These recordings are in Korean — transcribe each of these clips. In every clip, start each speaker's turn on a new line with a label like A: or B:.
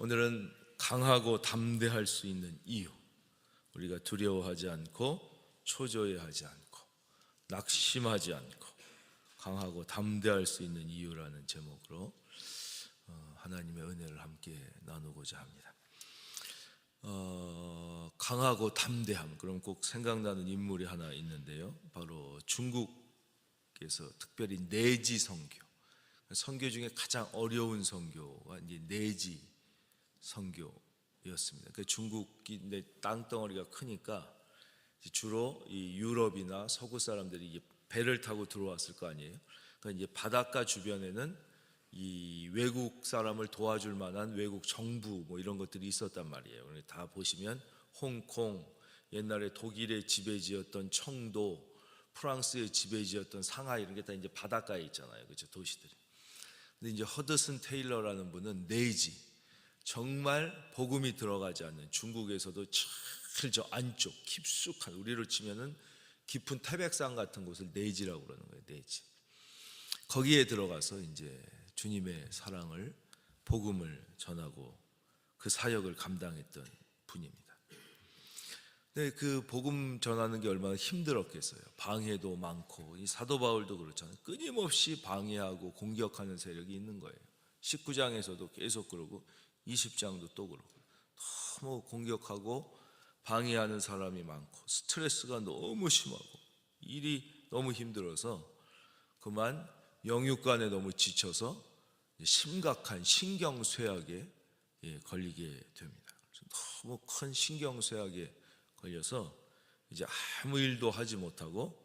A: 오늘은 강하고 담대할 수 있는 이유, 우리가 두려워하지 않고 초조해하지 않고 낙심하지 않고 강하고 담대할 수 있는 이유라는 제목으로 하나님의 은혜를 함께 나누고자 합니다. 강하고 담대함, 그럼 꼭 생각나는 인물이 하나 있는데요, 바로 중국에서 특별히 내지 선교 중에 가장 어려운 선교가 이제 내지 선교였습니다. 그 중국이 땅덩어리가 크니까 주로 이 유럽이나 서구 사람들이 이제 배를 타고 들어왔을 거 아니에요. 그러니까 이제 바닷가 주변에는 이 외국 사람을 도와줄 만한 외국 정부 뭐 이런 것들이 있었단 말이에요. 다 보시면 홍콩, 옛날에 독일의 지배지였던 청도, 프랑스의 지배지였던 상하이, 이런 게 다 이제 바닷가에 있잖아요, 그렇죠, 도시들이. 근데 이제 허드슨 테일러라는 분은 내지, 정말 복음이 들어가지 않는 중국에서도 제일 저 안쪽 깊숙한, 우리로 치면은 깊은 태백산 같은 곳을 내지라고 그러는 거예요. 내지. 거기에 들어가서 이제 주님의 사랑을, 복음을 전하고 그 사역을 감당했던 분입니다. 근데 그 복음 전하는 게 얼마나 힘들었겠어요. 방해도 많고, 이 사도 바울도 그렇잖아요. 끊임없이 방해하고 공격하는 세력이 있는 거예요. 19장에서도 계속 그러고 20장도 또 그러고, 너무 공격하고 방해하는 사람이 많고 스트레스가 너무 심하고 일이 너무 힘들어서 그만 영육간에 너무 지쳐서 심각한 신경쇠약에 걸리게 됩니다. 너무 큰 신경쇠약에 걸려서 이제 아무 일도 하지 못하고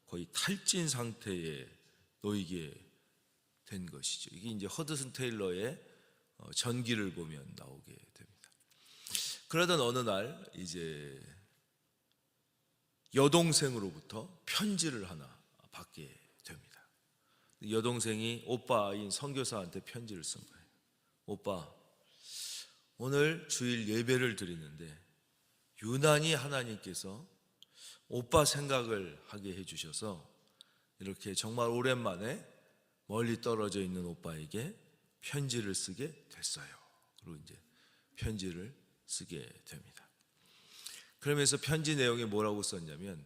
A: 거의 탈진 상태에 놓이게 된 것이죠. 이게 이제 허드슨 테일러의 전기를 보면 나오게 됩니다. 그러던 어느 날 이제 여동생으로부터 편지를 하나 받게 됩니다. 여동생이 오빠인 선교사한테 편지를 쓴 거예요. 오빠, 오늘 주일 예배를 드리는데 유난히 하나님께서 오빠 생각을 하게 해주셔서 이렇게 정말 오랜만에 멀리 떨어져 있는 오빠에게 편지를 쓰게 됐어요. 그리고 이제 편지를 쓰게 됩니다. 그러면서 편지 내용이 뭐라고 썼냐면,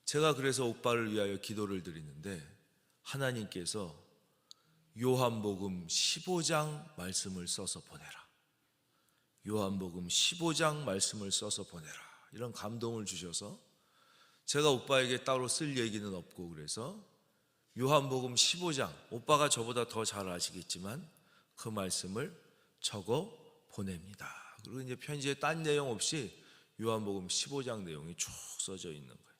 A: 제가 그래서 오빠를 위하여 기도를 드리는데 하나님께서 요한복음 15장 말씀을 써서 보내라. 요한복음 15장 말씀을 써서 보내라. 이런 감동을 주셔서 제가 오빠에게 따로 쓸 얘기는 없고, 그래서 요한복음 15장, 오빠가 저보다 더 잘 아시겠지만 그 말씀을 적어 보냅니다. 그리고 이제 편지에 딴 내용 없이 요한복음 15장 내용이 쭉 써져 있는 거예요.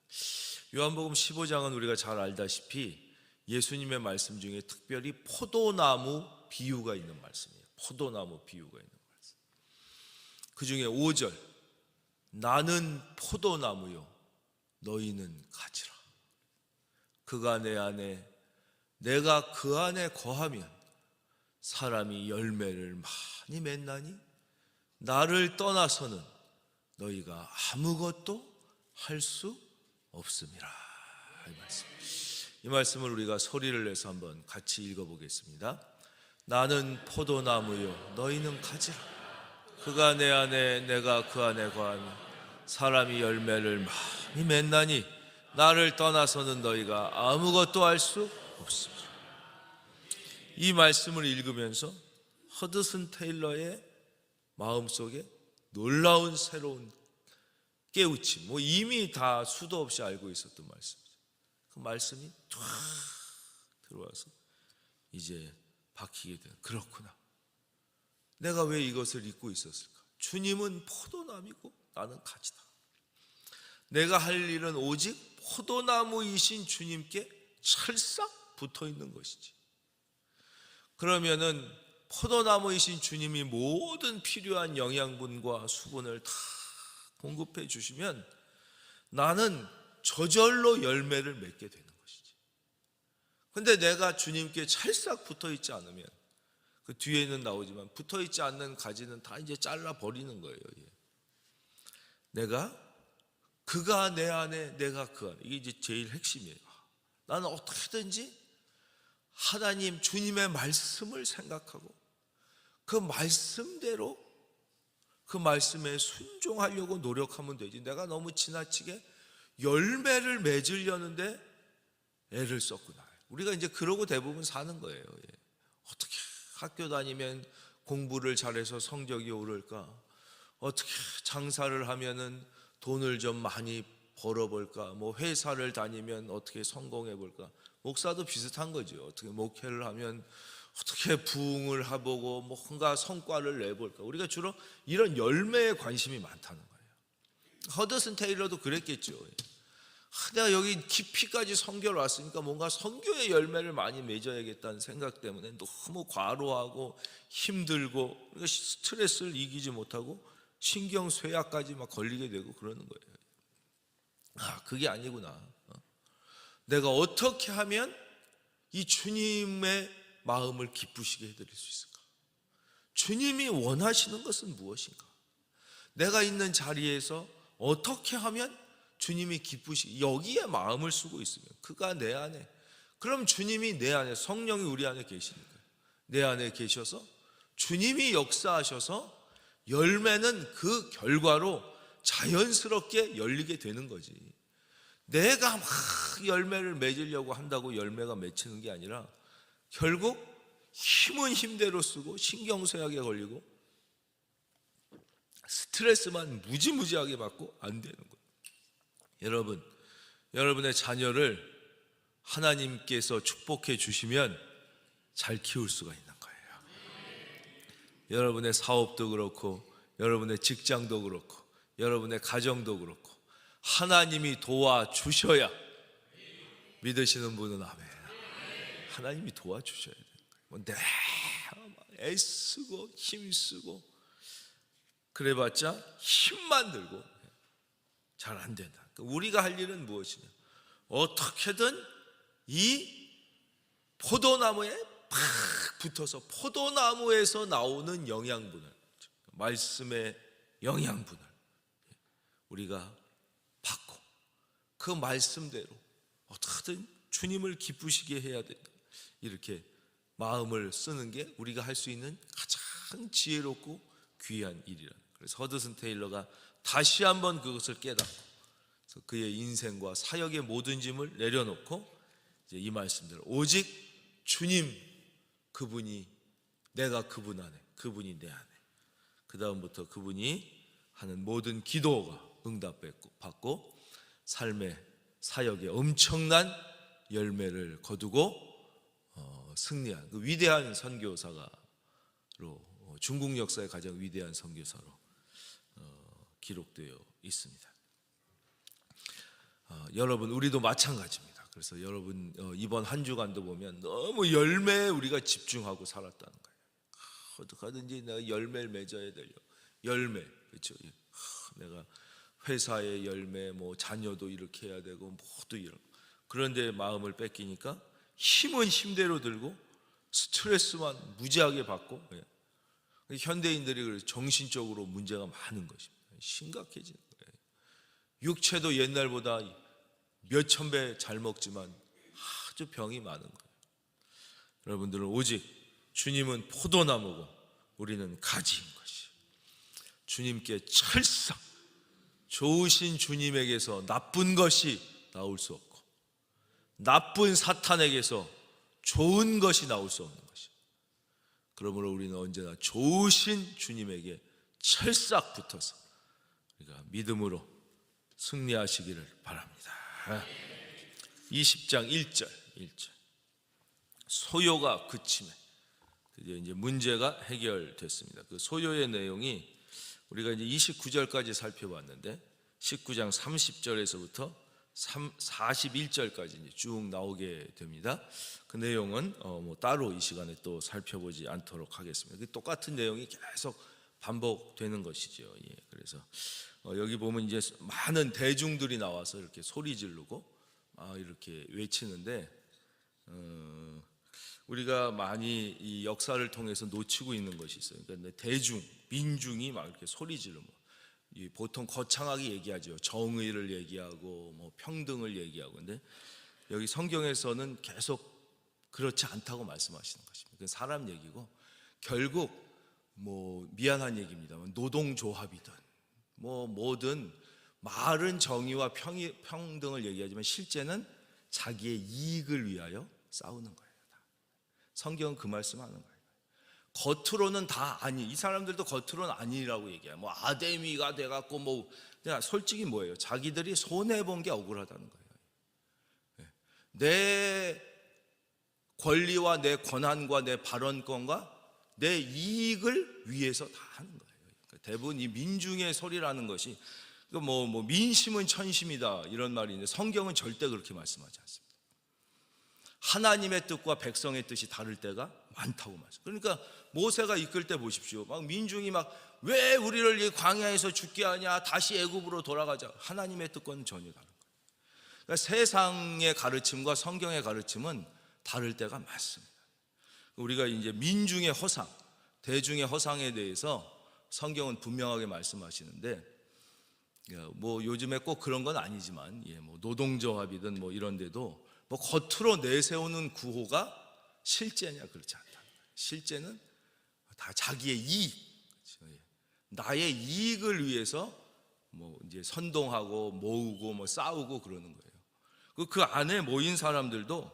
A: 요한복음 15장은 우리가 잘 알다시피 예수님의 말씀 중에 특별히 포도나무 비유가 있는 말씀이에요. 포도나무 비유가 있는 말씀. 그 중에 5절, 나는 포도나무요 너희는 가지라. 그가 내 안에, 내가 그 안에 거하면 사람이 열매를 많이 맺나니 나를 떠나서는 너희가 아무것도 할 수 없음이라. 이 말씀을 우리가 소리를 내서 한번 같이 읽어보겠습니다. 나는 포도나무요 너희는 가지라. 그가 내 안에, 내가 그 안에 거하면 사람이 열매를 많이 맺나니 나를 떠나서는 너희가 아무것도 할 수 없습니다. 이 말씀을 읽으면서 허드슨 테일러의 마음속에 놀라운 새로운 깨우침, 이미 다 수도 없이 알고 있었던 말씀이죠. 그 말씀이 쫙 들어와서 이제 박히게 된, 그렇구나, 내가 왜 이것을 잊고 있었을까? 주님은 포도나무이고 나는 가지다. 내가 할 일은 오직 포도나무이신 주님께 찰싹 붙어 있는 것이지. 그러면은 포도나무이신 주님이 모든 필요한 영양분과 수분을 다 공급해 주시면 나는 저절로 열매를 맺게 되는 것이지. 근데 내가 주님께 찰싹 붙어 있지 않으면, 그 뒤에는 나오지만 붙어 있지 않는 가지는 다 이제 잘라 버리는 거예요. 내가, 그가 내 안에, 내가 그 안에, 이게 이제 제일 핵심이에요. 나는 어떻게든지 하나님, 주님의 말씀을 생각하고 그 말씀대로 그 말씀에 순종하려고 노력하면 되지. 내가 너무 지나치게 열매를 맺으려는데 애를 썼구나. 우리가 이제 그러고 대부분 사는 거예요. 어떻게 학교 다니면 공부를 잘해서 성적이 오를까? 어떻게 장사를 하면은 돈을 좀 많이 벌어볼까? 뭐 회사를 다니면 어떻게 성공해 볼까? 목사도 비슷한 거죠. 어떻게 목회를 하면 어떻게 부흥을 해보고 뭔가 성과를 내볼까? 우리가 주로 이런 열매에 관심이 많다는 거예요. 허드슨 테일러도 그랬겠죠. 내가 여기 깊이까지 선교를 왔으니까 뭔가 선교의 열매를 많이 맺어야겠다는 생각 때문에 너무 과로하고 힘들고 스트레스를 이기지 못하고 신경쇠약까지 막 걸리게 되고 그러는 거예요. 그게 아니구나. 내가 어떻게 하면 이 주님의 마음을 기쁘시게 해드릴 수 있을까? 주님이 원하시는 것은 무엇인가? 내가 있는 자리에서 어떻게 하면 주님이 기쁘시게, 여기에 마음을 쓰고 있으면 그가 내 안에, 그럼 주님이 내 안에, 성령이 우리 안에 계시니까 내 안에 계셔서 주님이 역사하셔서 열매는 그 결과로 자연스럽게 열리게 되는 거지. 내가 막 열매를 맺으려고 한다고 열매가 맺히는 게 아니라 결국 힘은 힘대로 쓰고 신경쇠약에 걸리고 스트레스만 무지무지하게 받고 안 되는 거예요. 여러분, 여러분의 자녀를 하나님께서 축복해 주시면 잘 키울 수가 있는 거예요. 여러분의 사업도 그렇고 여러분의 직장도 그렇고 여러분의 가정도 그렇고 하나님이 도와주셔야, 믿으시는 분은 아멘. 하나님이 도와주셔야 돼요. 내가 애쓰고 힘쓰고 그래봤자 힘만 들고 잘 안 된다. 우리가 할 일은 무엇이냐? 어떻게든 이 포도나무에 팍 붙어서 포도나무에서 나오는 영양분을, 말씀의 영양분을 우리가 받고 그 말씀대로 어떻게든 주님을 기쁘시게 해야 된다. 이렇게 마음을 쓰는 게 우리가 할 수 있는 가장 지혜롭고 귀한 일이라. 그래서 허드슨 테일러가 다시 한번 그것을 깨닫고 그의 인생과 사역의 모든 짐을 내려놓고 이제 이 말씀대로 오직 주님, 그분이, 내가 그분 안에, 그분이 내 안에, 그 다음부터 그분이 하는 모든 기도가 응답받고 삶의 사역에 엄청난 열매를 거두고 승리한 그 위대한 선교사로, 중국 역사의 가장 위대한 선교사로 기록되어 있습니다. 여러분, 우리도 마찬가지입니다. 그래서 여러분 이번 한 주간도 보면 너무 열매에 우리가 집중하고 살았다는 거예요. 어떻게 하든지 내가 열매를 맺어야 되려, 열매, 그렇죠? 내가 회사의 열매, 뭐 자녀도 이렇게 해야 되고 모두 이런. 그런데 마음을 뺏기니까 힘은 힘대로 들고 스트레스만 무지하게 받고, 현대인들이 그래서 정신적으로 문제가 많은 것입니다. 심각해지는 거예요. 육체도 옛날보다 몇천 배 잘 먹지만 아주 병이 많은 거예요. 여러분들은 오직 주님은 포도나무고 우리는 가지인 것이, 주님께 철썩 좋으신 주님에게서 나쁜 것이 나올 수 없고 나쁜 사탄에게서 좋은 것이 나올 수 없는 것이, 그러므로 우리는 언제나 좋으신 주님에게 철싹 붙어서 우리가 믿음으로 승리하시기를 바랍니다. 20장 1절 소요가 그침에 드디어 이제 문제가 해결됐습니다. 그 소요의 내용이 우리가 이제 29절까지 살펴봤는데 19장 30절에서부터 41절까지 이제 쭉 나오게 됩니다. 그 내용은 뭐 따로 이 시간에 또 살펴보지 않도록 하겠습니다. 똑같은 내용이 계속 반복되는 것이죠. 그래서 여기 보면 이제 많은 대중들이 나와서 이렇게 소리 지르고 이렇게 외치는데, 우리가 많이 이 역사를 통해서 놓치고 있는 것이 있어요. 그러니까 민중이 막 이렇게 소리 지르면 보통 거창하게 얘기하죠. 정의를 얘기하고 뭐 평등을 얘기하고. 근데 여기 성경에서는 계속 그렇지 않다고 말씀하시는 것입니다. 그건 사람 얘기고 결국 뭐 미안한 얘기입니다만 노동조합이든 뭐든 말은 정의와 평등을 얘기하지만 실제는 자기의 이익을 위하여 싸우는 거예요. 성경은 그 말씀하는 거예요. 겉으로는 다 아니, 이 사람들도 겉으로는 아니라고 얘기해요. 뭐 아데미가 돼갖고 뭐 그냥 솔직히 뭐예요? 자기들이 손해 본 게 억울하다는 거예요. 내 권리와 내 권한과 내 발언권과 내 이익을 위해서 다 하는 거예요. 그러니까 대부분 이 민중의 소리라는 것이 뭐 민심은 천심이다 이런 말이 있는데 성경은 절대 그렇게 말씀하지 않습니다. 하나님의 뜻과 백성의 뜻이 다를 때가 많다고 말씀. 그러니까 모세가 이끌 때 보십시오. 막 민중이 막 왜 우리를 이 광야에서 죽게 하냐, 다시 애굽으로 돌아가자. 하나님의 뜻과는 전혀 다른 거예요. 그러니까 세상의 가르침과 성경의 가르침은 다를 때가 많습니다. 우리가 이제 민중의 허상, 대중의 허상에 대해서 성경은 분명하게 말씀하시는데, 뭐 요즘에 꼭 그런 건 아니지만, 뭐 노동조합이든 뭐 이런데도 뭐 겉으로 내세우는 구호가 실제냐 그렇지 않다. 실제는 다 자기의 이익, 나의 이익을 위해서 뭐 이제 선동하고 모으고 뭐 싸우고 그러는 거예요. 그 안에 모인 사람들도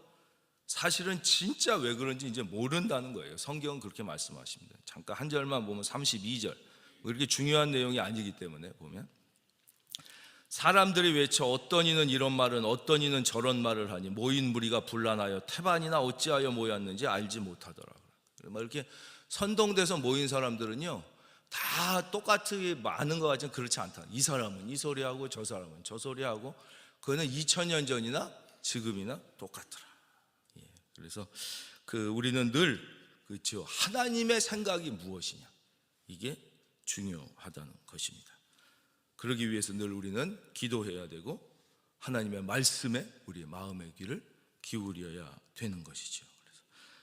A: 사실은 진짜 왜 그런지 이제 모른다는 거예요. 성경은 그렇게 말씀하십니다. 잠깐 한 절만 보면 32절. 그렇게 중요한 내용이 아니기 때문에 보면 사람들이 외쳐 어떤 이는 이런 말은 어떤 이는 저런 말을 하니 모인 무리가 분란하여 태반이나 어찌하여 모였는지 알지 못하더라. 이렇게 선동돼서 모인 사람들은요 다 똑같이 많은 것 같지만 그렇지 않다. 이 사람은 이 소리하고 저 사람은 저 소리하고 그거는 2000년 전이나 지금이나 똑같더라. 그래서 우리는 늘 그렇죠. 하나님의 생각이 무엇이냐 이게 중요하다는 것입니다. 그러기 위해서 늘 우리는 기도해야 되고 하나님의 말씀에 우리의 마음의 귀를 기울여야 되는 것이죠.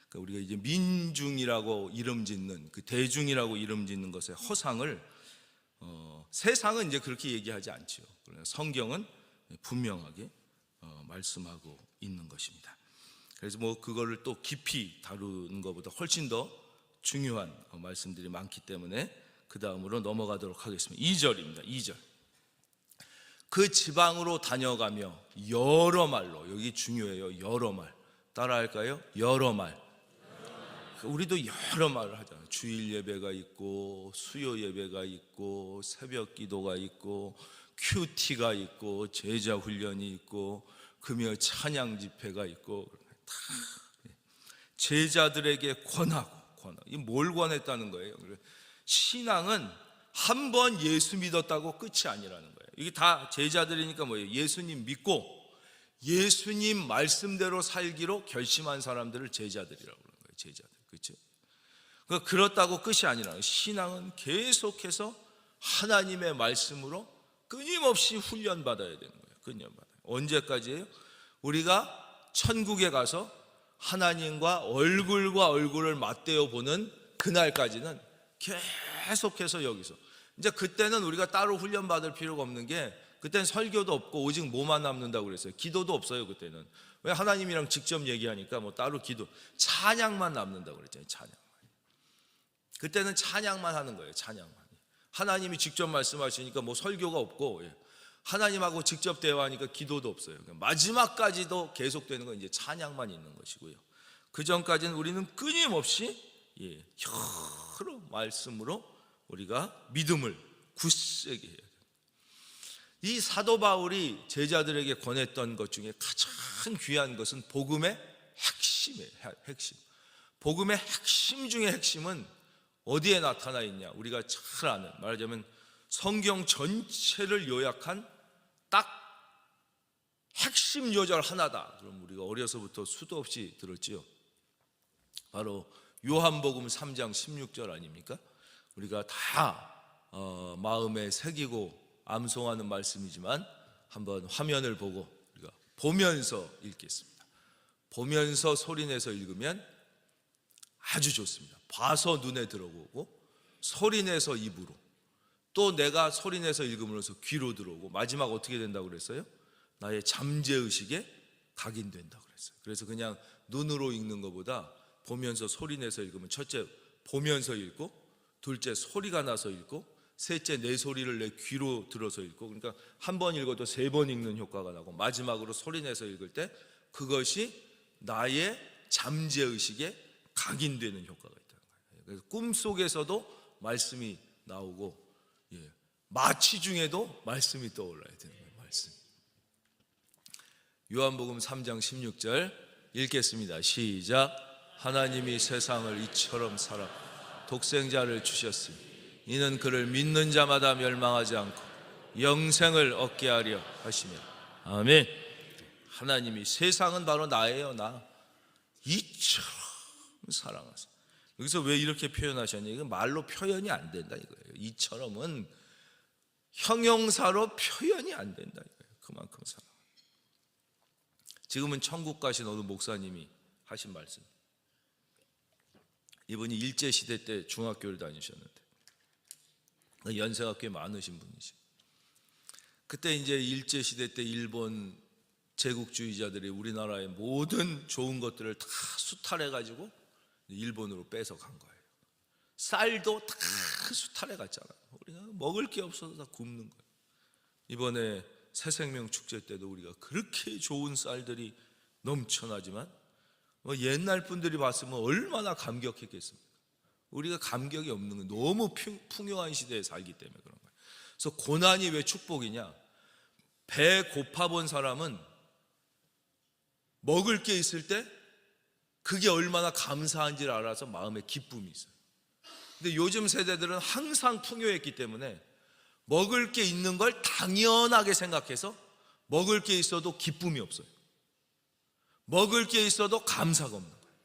A: 그래서 우리가 이제 민중이라고 이름 짓는 그 대중이라고 이름 짓는 것의 허상을 세상은 이제 그렇게 얘기하지 않죠. 그러나 성경은 분명하게 말씀하고 있는 것입니다. 그래서 뭐 그거를 또 깊이 다루는 것보다 훨씬 더 중요한 말씀들이 많기 때문에 그 다음으로 넘어가도록 하겠습니다. 2절입니다. 2절. 그 지방으로 다녀가며 여러 말로, 여기 중요해요. 여러 말. 따라할까요? 여러 말. 우리도 여러 말을 하잖아요. 주일 예배가 있고 수요 예배가 있고 새벽 기도가 있고 큐티가 있고 제자 훈련이 있고 금요 찬양 집회가 있고 다 제자들에게 권하고 이 뭘 권했다는 거예요? 신앙은 한 번 예수 믿었다고 끝이 아니라는 거예요. 이게 다 제자들이니까 뭐예요? 예수님 믿고 예수님 말씀대로 살기로 결심한 사람들을 제자들이라고 그러는 거예요. 제자들, 그렇죠? 그렇다고 끝이 아니라 신앙은 계속해서 하나님의 말씀으로 끊임없이 훈련받아야 되는 거예요. 훈련받아요. 언제까지예요? 우리가 천국에 가서 하나님과 얼굴과 얼굴을 맞대어 보는 그날까지는 계속해서 여기서 이제 그때는 우리가 따로 훈련받을 필요가 없는 게 그때는 설교도 없고 오직 뭐만 남는다고 그랬어요. 기도도 없어요. 그때는 왜 하나님이랑 직접 얘기하니까 뭐 따로 기도 찬양만 남는다고 그랬잖아요. 찬양만. 그때는 찬양만 하는 거예요. 찬양만. 하나님이 직접 말씀하시니까 뭐 설교가 없고 하나님하고 직접 대화하니까 기도도 없어요. 마지막까지도 계속되는 건 이제 찬양만 있는 것이고요. 그 전까지는 우리는 끊임없이 여러 말씀으로 우리가 믿음을 굳세게 해야 돼요. 이 사도 바울이 제자들에게 권했던 것 중에 가장 귀한 것은 복음의 핵심이에요. 핵심. 복음의 핵심 중에 핵심은 어디에 나타나 있냐? 우리가 잘 아는, 말하자면 성경 전체를 요약한 딱 핵심 요절 하나다. 그럼 우리가 어려서부터 수도 없이 들었지요. 바로 요한복음 3장 16절 아닙니까? 우리가 다 마음에 새기고 암송하는 말씀이지만 한번 화면을 보고 우리가 보면서 읽겠습니다. 보면서 소리내서 읽으면 아주 좋습니다. 봐서 눈에 들어오고 소리내서 입으로 또 내가 소리내서 읽음으로써 귀로 들어오고 마지막 어떻게 된다고 그랬어요? 나의 잠재의식에 각인된다고 그랬어요. 그래서 그냥 눈으로 읽는 것보다 보면서 소리내서 읽으면 첫째 보면서 읽고 둘째 소리가 나서 읽고, 셋째 내 소리를 내 귀로 들어서 읽고, 그러니까 한 번 읽어도 3번 읽는 효과가 나고, 마지막으로 소리 내서 읽을 때 그것이 나의 잠재의식에 각인되는 효과가 있다는 거예요. 그래서 꿈속에서도 말씀이 나오고, 마취 중에도 말씀이 떠올라야 되는 거예요. 말씀. 요한복음 3장 16절 읽겠습니다. 시작. 하나님이 세상을 이처럼 사랑 독생자를 주셨으니 이는 그를 믿는 자마다 멸망하지 않고 영생을 얻게 하려 하시며. 아멘. 하나님이, 세상은 바로 나예요. 나. 이처럼 사랑하사. 여기서 왜 이렇게 표현하셨냐? 이건 말로 표현이 안 된다 이거예요. 이처럼은 형용사로 표현이 안 된다 이거예요. 그만큼 사랑. 지금은 천국 가신 어느 목사님이 하신 말씀. 이분이 일제시대 때 중학교를 다니셨는데 연세가 꽤 많으신 분이죠. 그때 이제 일제시대 때 일본 제국주의자들이 우리나라의 모든 좋은 것들을 다 수탈해가지고 일본으로 뺏어간 거예요. 쌀도 다 수탈해 갔잖아요. 우리가 먹을 게 없어서 다 굶는 거예요. 이번에 새생명 축제 때도 우리가 그렇게 좋은 쌀들이 넘쳐나지만 옛날 분들이 봤으면 얼마나 감격했겠습니까? 우리가 감격이 없는 건 너무 풍요한 시대에 살기 때문에 그런 거예요. 그래서 고난이 왜 축복이냐? 배 고파본 사람은 먹을 게 있을 때 그게 얼마나 감사한지를 알아서 마음에 기쁨이 있어요. 근데 요즘 세대들은 항상 풍요했기 때문에 먹을 게 있는 걸 당연하게 생각해서 먹을 게 있어도 기쁨이 없어요. 먹을 게 있어도 감사가 없는 거예요.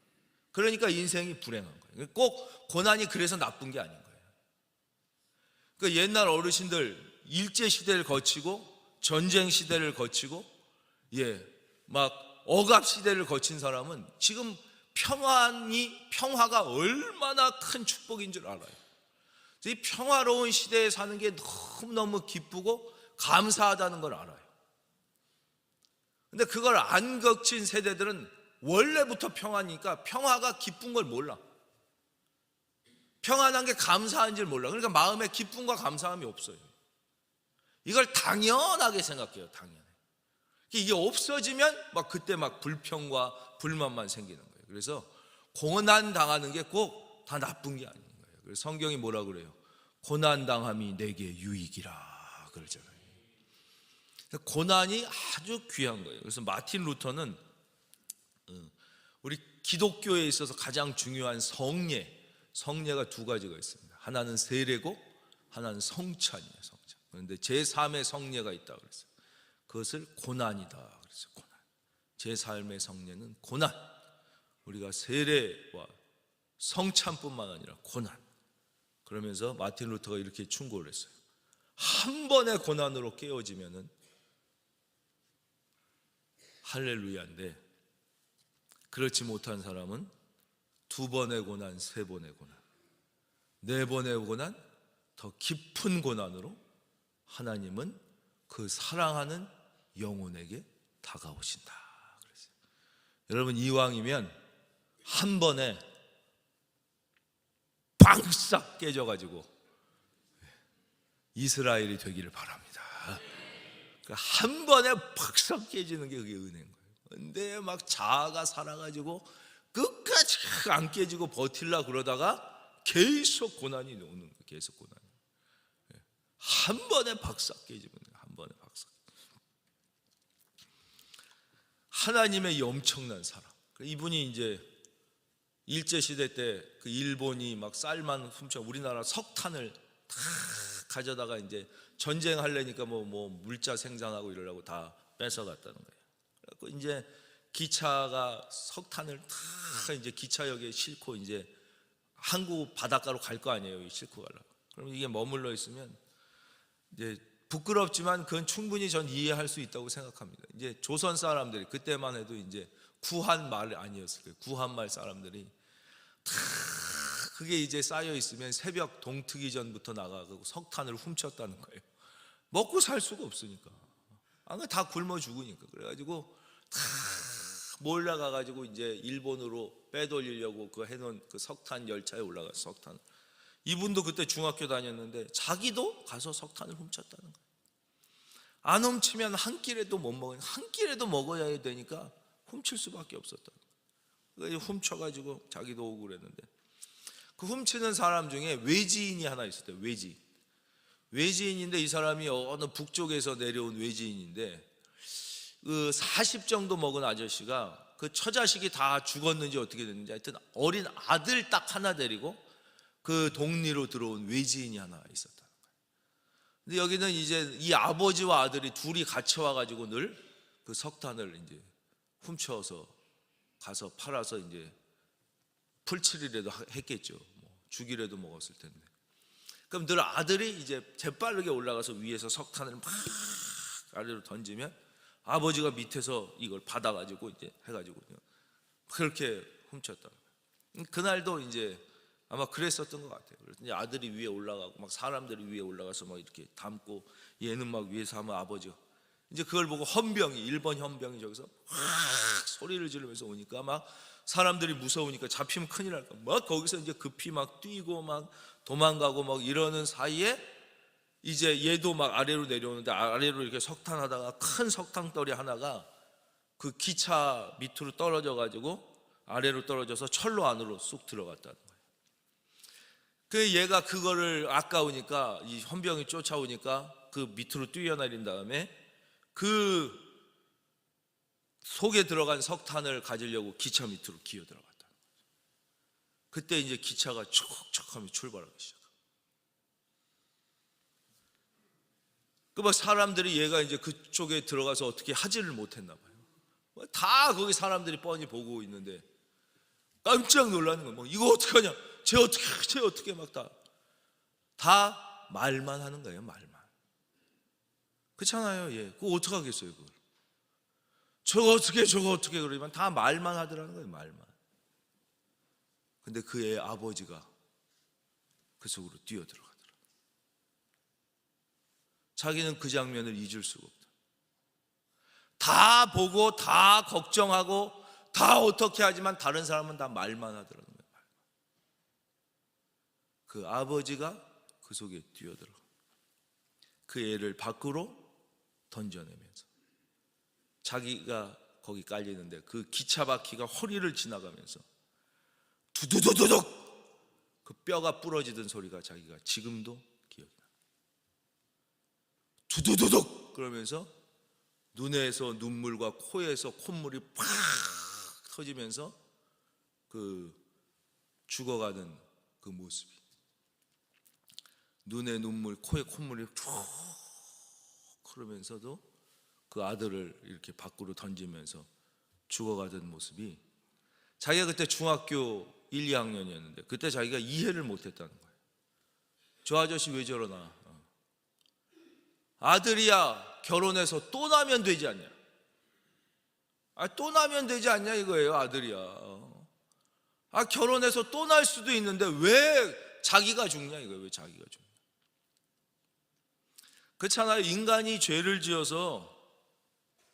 A: 그러니까 인생이 불행한 거예요. 꼭 고난이 그래서 나쁜 게 아닌 거예요. 그러니까 옛날 어르신들 일제시대를 거치고 전쟁 시대를 거치고 막 억압 시대를 거친 사람은 지금 평화가 얼마나 큰 축복인 줄 알아요. 이 평화로운 시대에 사는 게 너무너무 기쁘고 감사하다는 걸 알아요. 근데 그걸 안 거친 세대들은 원래부터 평화니까 평화가 기쁜 걸 몰라. 평안한 게 감사한 줄 몰라. 그러니까 마음에 기쁨과 감사함이 없어요. 이걸 당연하게 생각해요. 당연해. 이게 없어지면 그때 불평과 불만만 생기는 거예요. 그래서 고난 당하는 게 꼭 다 나쁜 게 아닌 거예요. 그래서 성경이 뭐라 그래요? 고난 당함이 내게 유익이라 그러잖아요. 고난이 아주 귀한 거예요. 그래서 마틴 루터는 우리 기독교에 있어서 가장 중요한 성례가 2가지가 있습니다. 하나는 세례고 하나는 성찬이에요. 성찬. 그런데 제3의 성례가 있다고 그랬어요. 그것을 고난이다 그랬어요. 고난. 제3의 성례는 고난. 우리가 세례와 성찬뿐만 아니라 고난. 그러면서 마틴 루터가 이렇게 충고를 했어요. 한 번의 고난으로 깨어지면은 할렐루야인데, 그렇지 못한 사람은 2번의 고난, 3번의 고난, 4번의 고난, 더 깊은 고난으로 하나님은 그 사랑하는 영혼에게 다가오신다 그랬어요. 여러분, 이왕이면 한 번에 빵싹 깨져가지고 이스라엘이 되기를 바랍니다. 한 번에 팍싹 깨지는 게 그게 은혜인 거예요. 근데 막 자아가 살아가지고 끝까지 안 깨지고 버틸라 그러다가 계속 고난이 오는 거예요. 계속 고난이. 한 번에 박싹 깨지면 한 번에 박싹. 하나님의 이 엄청난 사랑. 이분이 이제 일제시대 때 그 일본이 막 쌀만 훔쳐 우리나라 석탄을 다 가져다가 이제 전쟁하려니까 뭐 물자 생산하고 이러려고 다 뺏어갔다는 거예요. 그래서 이제 기차가 석탄을 다 이제 기차역에 싣고 이제 한국 바닷가로 갈 거 아니에요. 싣고 가려고. 그럼 이게 머물러 있으면 이제 부끄럽지만 그건 충분히 전 이해할 수 있다고 생각합니다. 이제 조선 사람들이 그때만 해도 이제 구한말 아니었을 거예요. 구한말 사람들이 다 그게 이제 쌓여 있으면 새벽 동트기 전부터 나가고 석탄을 훔쳤다는 거예요. 먹고 살 수가 없으니까. 다 굶어 죽으니까. 그래가지고 다 몰려가가지고 이제 일본으로 빼돌리려고 그 해놓은 그 석탄 열차에 올라가서 석탄 이분도 그때 중학교 다녔는데 자기도 가서 석탄을 훔쳤다는 거예요. 안 훔치면 한 끼라도 못 먹어요. 한 끼라도 먹어야 되니까 훔칠 수밖에 없었다는 거예요. 훔쳐가지고 자기도 오고 그랬는데, 그 훔치는 사람 중에 외지인이 하나 있었대요. 외지인인데 이 사람이 어느 북쪽에서 내려온 외지인인데, 그 40 정도 먹은 아저씨가 그 처자식이 다 죽었는지 어떻게 됐는지 하여튼 어린 아들 딱 하나 데리고 그 동리로 들어온 외지인이 하나 있었다는 거예요. 근데 여기는 이제 이 아버지와 아들이 둘이 같이 와가지고 늘 그 석탄을 이제 훔쳐서 가서 팔아서 이제 풀칠이라도 했겠죠. 뭐 죽이라도 먹었을 텐데. 그럼 늘 아들이 이제 재빠르게 올라가서 위에서 석탄을 막 아래로 던지면 아버지가 밑에서 이걸 받아가지고 이제 해가지고 그렇게 훔쳤다. 그날도 이제 아마 그랬었던 것 같아요. 그래서 이제 아들이 위에 올라가고 막 사람들이 위에 올라가서 막 이렇게 담고 얘는 막 위에서 하면 아버지가 이제 그걸 보고 헌병이, 일본 헌병이 저기서 확 소리를 지르면서 오니까 막 사람들이 무서우니까 잡히면 큰일 날까 막 거기서 이제 급히 막 뛰고 막 도망가고 막 이러는 사이에 이제 얘도 막 아래로 내려오는데, 아래로 이렇게 석탄하다가 큰 석탄떨이 하나가 그 기차 밑으로 떨어져 가지고 아래로 떨어져서 철로 안으로 쑥 들어갔다는 거예요. 그 얘가 그거를 아까우니까 이 헌병이 쫓아오니까 그 밑으로 뛰어내린 다음에 그 속에 들어간 석탄을 가지려고 기차 밑으로 기어 들어갔다는 거예요. 그때 이제 기차가 촉촉하며 출발하기 시작합니다. 그 막 사람들이 얘가 이제 그쪽에 들어가서 어떻게 하지를 못했나 봐요. 다 거기 사람들이 뻔히 보고 있는데 깜짝 놀라는 거예요. 뭐 이거 어떡하냐, 쟤 어떻게 막 다 말만 하는 거예요. 말만. 그렇잖아요. 예, 그거 어떡하겠어요 그걸. 저거 어떻게 그러지만 다 말만 하더라는 거예요. 말만. 근데 그 애 아버지가 그 속으로 뛰어들어가더라. 자기는 그 장면을 잊을 수가 없다. 다 보고 다 걱정하고 다 어떻게 하지만 다른 사람은 다 말만 하더라는 거예요. 말만. 그 아버지가 그 속에 뛰어들어가 그 애를 밖으로 던져내면서 자기가 거기 깔리는데 그 기차 바퀴가 허리를 지나가면서 두두두두둑 그 뼈가 부러지던 소리가 자기가 지금도 기억이 나. 두두두둑 그러면서 눈에서 눈물과 코에서 콧물이 팍 터지면서 그 죽어가는 그 모습이, 눈에 눈물, 코에 콧물이 쭉 흐르면서도 그 아들을 이렇게 밖으로 던지면서 죽어가던 모습이, 자기가 그때 중학교 1, 2학년이었는데 그때 자기가 이해를 못했다는 거예요. 저 아저씨 왜 저러나. 아들이야 결혼해서 또 나면 되지 않냐. 또 나면 되지 않냐 이거예요. 아들이야. 결혼해서 또 날 수도 있는데 왜 자기가 죽냐 이거예요. 왜 자기가 죽냐. 그렇잖아요. 인간이 죄를 지어서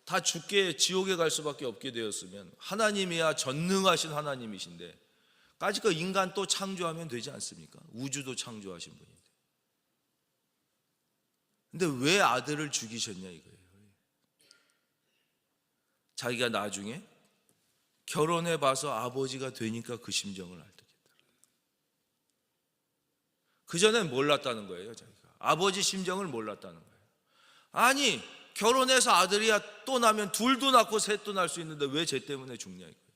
A: 다 죽게 지옥에 갈 수밖에 없게 되었으면 하나님이야 전능하신 하나님이신데 까짓거 인간 또 창조하면 되지 않습니까? 우주도 창조하신 분인데. 근데 왜 아들을 죽이셨냐 이거예요. 자기가 나중에 결혼해 봐서 아버지가 되니까 그 심정을 알겠다. 그전엔 몰랐다는 거예요. 자기가 아버지 심정을 몰랐다는 거예요. 아니 결혼해서 아들이야 또 나면 둘도 낳고 셋도 낳을 수 있는데 왜 쟤 때문에 죽냐 이거예요.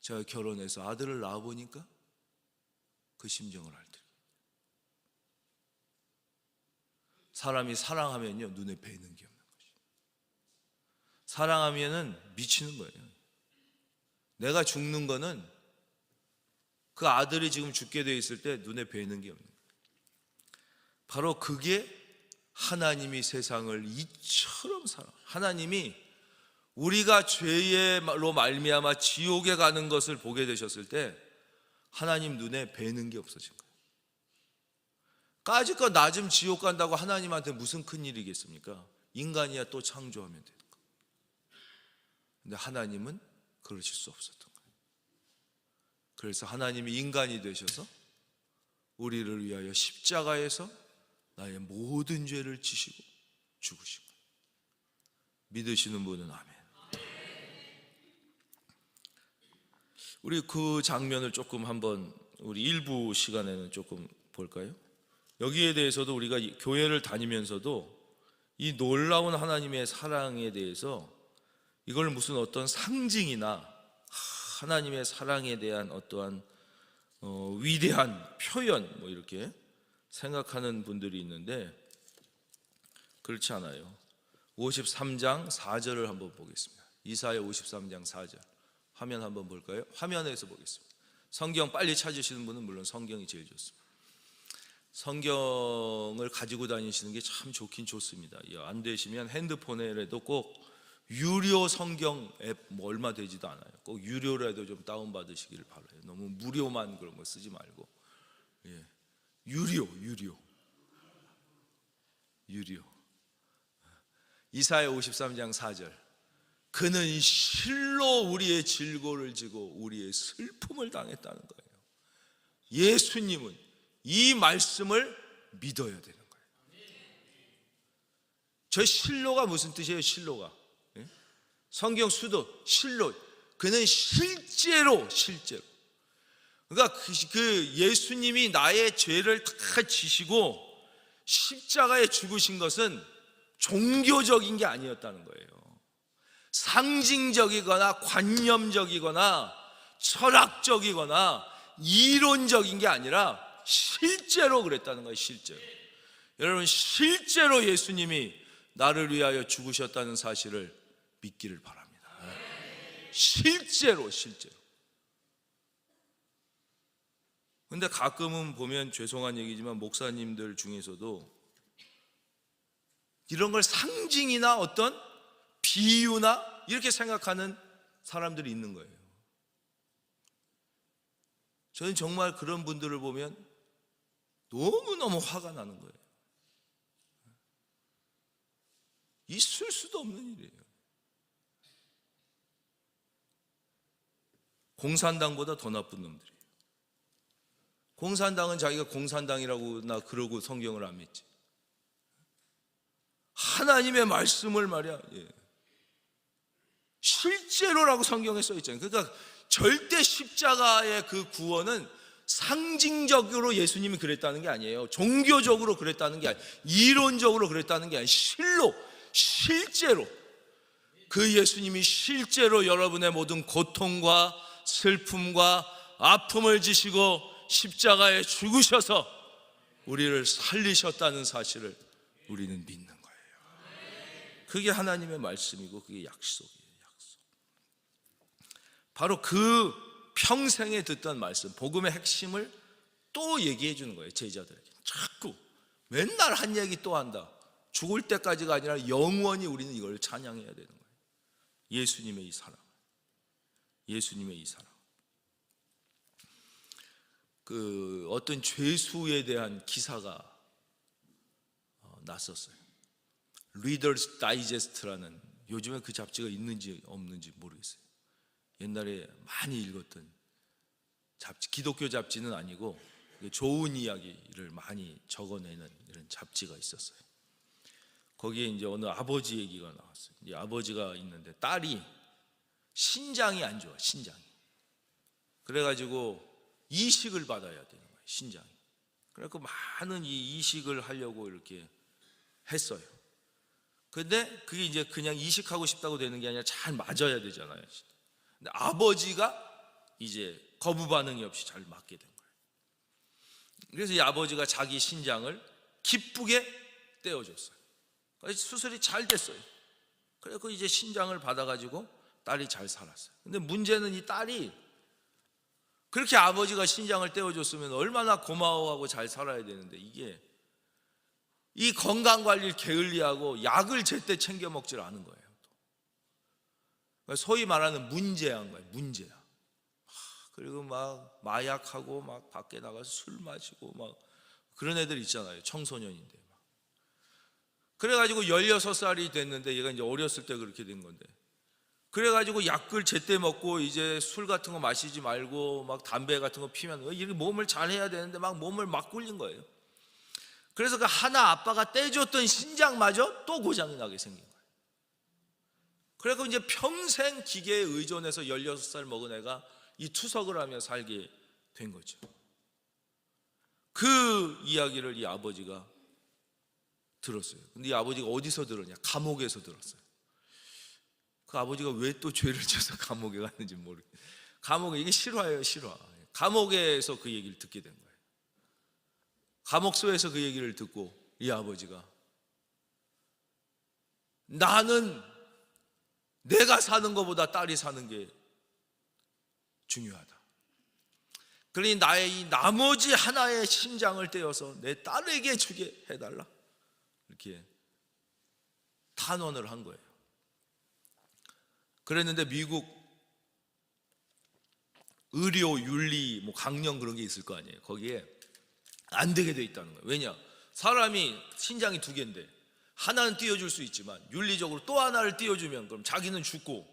A: 제가 결혼해서 아들을 낳아보니까 그 심정을 알더라고요. 사람이 사랑하면요 눈에 뵈는 게 없는 것이에요. 사랑하면은 미치는 거예요. 내가 죽는 거는 그 아들이 지금 죽게 돼 있을 때 눈에 뵈는 게 없는 거예요. 바로 그게 하나님이 세상을 이처럼 사랑. 하나님이 우리가 죄로 말미암아 지옥에 가는 것을 보게 되셨을 때 하나님 눈에 뵈는 게 없어진 거예요. 까짓거 낮음 지옥 간다고 하나님한테 무슨 큰일이겠습니까? 인간이야 또 창조하면 되는 거. 근데 하나님은 그러실 수 없었던 거예요. 그래서 하나님이 인간이 되셔서 우리를 위하여 십자가에서 나의 모든 죄를 지시고 죽으신 것. 믿으시는 분은 아멘. 우리 그 장면을 조금 한번 우리 일부 시간에는 조금 볼까요? 여기에 대해서도 우리가 교회를 다니면서도 이 놀라운 하나님의 사랑에 대해서 이걸 무슨 어떤 상징이나 하나님의 사랑에 대한 어떠한 위대한 표현 뭐 이렇게 생각하는 분들이 있는데 그렇지 않아요. 53장 4절을 한번 보겠습니다. 이사야 53장 4절 화면 한번 볼까요? 화면에서 보겠습니다. 성경 빨리 찾으시는 분은 물론 성경이 제일 좋습니다. 성경을 가지고 다니시는 게 참 좋긴 좋습니다. 안 되시면 핸드폰에라도 꼭 유료 성경 앱 뭐 얼마 되지도 않아요. 꼭 유료라도 좀 다운받으시기를 바라요. 너무 무료만 그런 거 쓰지 말고 유료 이사야 53장 4절 그는 실로 우리의 질고를 지고 우리의 슬픔을 당했다는 거예요. 예수님은 이 말씀을 믿어야 되는 거예요. 저 실로가 무슨 뜻이에요? 실로가 성경 수도 실로 그는 실제로 그러니까 그 예수님이 나의 죄를 다 지시고 십자가에 죽으신 것은 종교적인 게 아니었다는 거예요. 상징적이거나 관념적이거나 철학적이거나 이론적인 게 아니라 실제로 그랬다는 거예요. 실제로. 여러분 실제로 예수님이 나를 위하여 죽으셨다는 사실을 믿기를 바랍니다. 실제로. 근데 가끔은 보면 죄송한 얘기지만 목사님들 중에서도 이런 걸 상징이나 어떤 비유나 이렇게 생각하는 사람들이 있는 거예요. 저는 정말 그런 분들을 보면 너무너무 화가 나는 거예요. 있을 수도 없는 일이에요. 공산당보다 더 나쁜 놈들이에요. 공산당은 자기가 공산당이라고 나 그러고 성경을 안 믿지. 하나님의 말씀을 말이야 실제로라고 성경에 써 있잖아요. 그러니까 절대 십자가의 그 구원은 상징적으로 예수님이 그랬다는 게 아니에요. 종교적으로 그랬다는 게 아니에요. 이론적으로 그랬다는 게 아니에요. 실제로 그 예수님이 실제로 여러분의 모든 고통과 슬픔과 아픔을 지시고 십자가에 죽으셔서 우리를 살리셨다는 사실을 우리는 믿는 거예요. 그게 하나님의 말씀이고 그게 약속이에요. 약속. 바로 그 평생에 듣던 말씀, 복음의 핵심을 또 얘기해 주는 거예요. 제자들에게 자꾸 맨날 한 얘기 또 한다. 죽을 때까지가 아니라 영원히 우리는 이걸 찬양해야 되는 거예요. 예수님의 이 사랑, 예수님의 이 사랑. 그 어떤 죄수에 대한 기사가 났었어요. 리더스 다이제스트라는, 요즘에 그 잡지가 있는지 없는지 모르겠어요. 옛날에 많이 읽었던 잡지, 기독교 잡지는 아니고 좋은 이야기를 많이 적어내는 이런 잡지가 있었어요. 거기에 이제 어느 아버지 얘기가 나왔어요. 이 아버지가 있는데 딸이 신장이 안 좋아, 신장이. 그래가지고 이식을 받아야 되는 거예요, 신장이. 그래서 많은 이 이식을 하려고 이렇게 했어요. 근데 그게 이제 그냥 이식하고 싶다고 되는 게 아니라 잘 맞아야 되잖아요. 근데 아버지가 이제 거부 반응이 없이 잘 맞게 된 거예요. 그래서 이 아버지가 자기 신장을 기쁘게 떼어줬어요. 그래서 수술이 잘 됐어요. 그래서 이제 신장을 받아가지고 딸이 잘 살았어요. 근데 문제는 이 딸이 그렇게 아버지가 신장을 떼어줬으면 얼마나 고마워하고 잘 살아야 되는데, 이게 이 건강관리를 게을리하고 약을 제때 챙겨 먹질 않은 거예요. 소위 말하는 문제한 거예요. 문제야. 그리고 막 마약하고 막 밖에 나가서 술 마시고 막 그런 애들 있잖아요. 청소년인데 막. 그래가지고 16살이 됐는데, 얘가 이제 어렸을 때 그렇게 된 건데, 그래가지고 약을 제때 먹고 이제 술 같은 거 마시지 말고 막 담배 같은 거 피면 이렇게 몸을 잘 해야 되는데 막 몸을 막 굴린 거예요. 그래서 그 하나 아빠가 떼줬던 신장마저 또 고장이 나게 생긴 거예요. 그래서 이제 평생 기계에 의존해서 16살 먹은 애가 이 투석을 하며 살게 된 거죠. 그 이야기를 이 아버지가 들었어요. 근데 이 아버지가 어디서 들었냐? 감옥에서 들었어요. 그 아버지가 왜 또 죄를 져서 감옥에 갔는지 모르겠어요. 감옥에, 이게 실화예요, 실화. 감옥에서 그 얘기를 듣게 된 거예요. 감옥소에서 그 얘기를 듣고 이 아버지가, 나는 내가 사는 것보다 딸이 사는 게 중요하다. 그러니 나의 이 나머지 하나의 신장을 떼어서 내 딸에게 주게 해달라, 이렇게 탄원을 한 거예요. 그랬는데 미국 의료 윤리 뭐 강령 그런 게 있을 거 아니에요. 거기에 안 되게 돼 있다는 거예요. 왜냐? 사람이 신장이 2개인데 하나는 띄워줄 수 있지만 윤리적으로 또 하나를 띄워주면 그럼 자기는 죽고,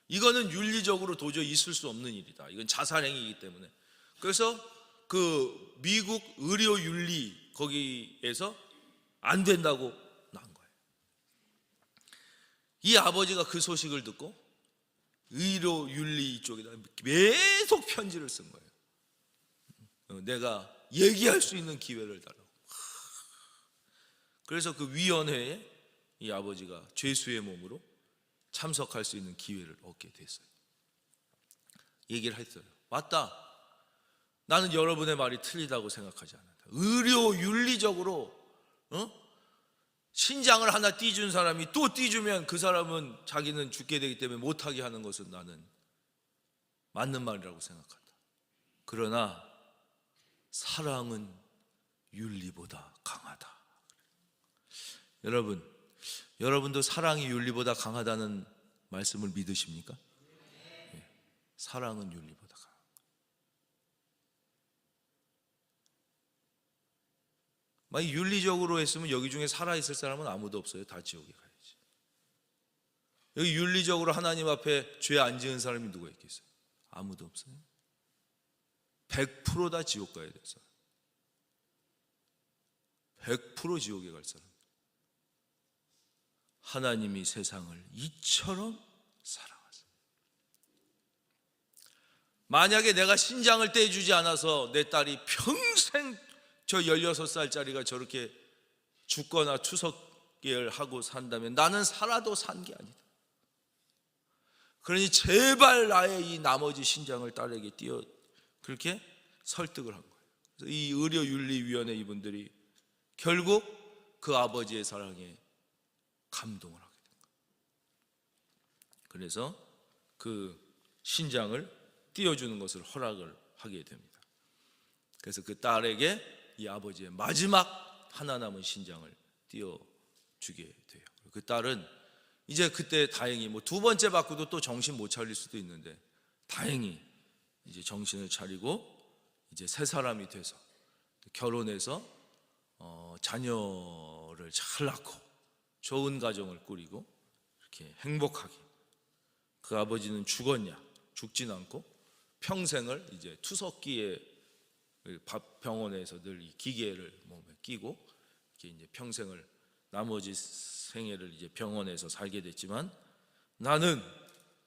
A: 이거는 윤리적으로 도저히 있을 수 없는 일이다. 이건 자살행위이기 때문에. 그래서 그 미국 의료 윤리 거기에서 안 된다고 난 거예요. 이 아버지가 그 소식을 듣고 의료 윤리 이쪽에다 계속 편지를 쓴 거예요. 내가 얘기할 수 있는 기회를 달라고. 그래서 그 위원회에 이 아버지가 죄수의 몸으로 참석할 수 있는 기회를 얻게 됐어요. 얘기를 했어요. 맞다, 나는 여러분의 말이 틀리다고 생각하지 않는다. 의료 윤리적으로 신장을 하나 띄준 사람이 또 띄주면 그 사람은 자기는 죽게 되기 때문에 못하게 하는 것은 나는 맞는 말이라고 생각한다. 그러나 사랑은 윤리보다 강하다. 여러분도 사랑이 윤리보다 강하다는 말씀을 믿으십니까? 네. 사랑은 윤리보다 강하다. 만약 윤리적으로 했으면 여기 중에 살아있을 사람은 아무도 없어요. 다 지옥에 가야지. 여기 윤리적으로 하나님 앞에 죄 안 지은 사람이 누가 있겠어요? 아무도 없어요. 100% 다 지옥 가야 될 사람, 100% 지옥에 갈 사람. 하나님이 세상을 이처럼 사랑하사. 만약에 내가 신장을 떼주지 않아서 내 딸이 평생 저 16살짜리가 저렇게 죽거나 추석을 하고 산다면 나는 살아도 산 게 아니다. 그러니 제발 나의 이 나머지 신장을 딸에게 띄워, 그렇게 설득을 한 거예요. 그래서 이 의료윤리위원회 이분들이 결국 그 아버지의 사랑에 감동을 하게 된 거예요. 그래서 그 신장을 띄워주는 것을 허락을 하게 됩니다. 그래서 그 딸에게 이 아버지의 마지막 하나 남은 신장을 띄워주게 돼요. 그 딸은 이제 그때 다행히 뭐 2번째 받고도 또 정신 못 차릴 수도 있는데 다행히 이제 정신을 차리고 이제 새 사람이 돼서 결혼해서 자녀를 잘 낳고 좋은 가정을 꾸리고 이렇게 행복하게, 그 아버지는 죽었냐? 죽진 않고 평생을 이제 투석기에 병원에서 늘 이 기계를 몸에 끼고 이렇게 이제 평생을, 나머지 생애를 이제 병원에서 살게 됐지만, 나는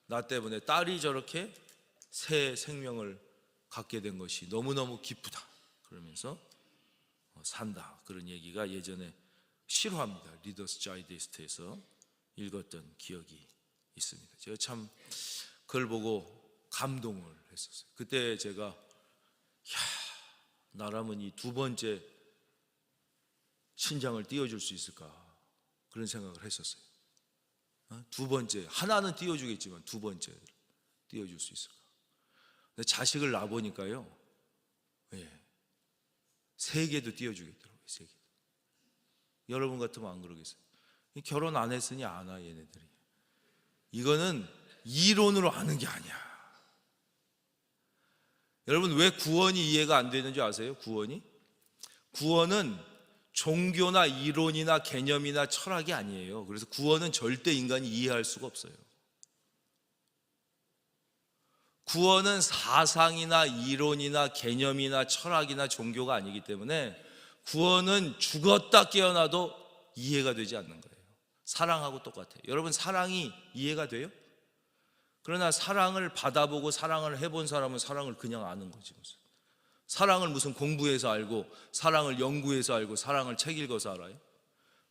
A: 나 때문에 딸이 저렇게 새 생명을 갖게 된 것이 너무너무 기쁘다 그러면서 산다, 그런 얘기가 예전에 실화입니다. 리더스 다이제스트에서 읽었던 기억이 있습니다. 제가 참 그걸 보고 감동을 했었어요. 그때 제가 나라면 이 2번째 신장을 띄워줄 수 있을까, 그런 생각을 했었어요. 2번째, 하나는 띄워주겠지만 2번째를 띄워줄 수 있을까. 근데 자식을 낳아보니까요, 3개도 띄워주겠더라고요. 3개. 여러분 같으면 안 그러겠어요? 결혼 안 했으니 안 와, 얘네들이. 이거는 이론으로 아는 게 아니야. 여러분, 왜 구원이 이해가 안 되는 줄 아세요? 구원은 종교나 이론이나 개념이나 철학이 아니에요. 그래서 구원은 절대 인간이 이해할 수가 없어요. 구원은 사상이나 이론이나 개념이나 철학이나 종교가 아니기 때문에 구원은 죽었다 깨어나도 이해가 되지 않는 거예요. 사랑하고 똑같아요. 여러분, 사랑이 이해가 돼요? 그러나 사랑을 받아보고 사랑을 해본 사람은 사랑을 그냥 아는 거지. 사랑을 무슨 공부해서 알고, 사랑을 연구해서 알고, 사랑을 책 읽어서 알아요?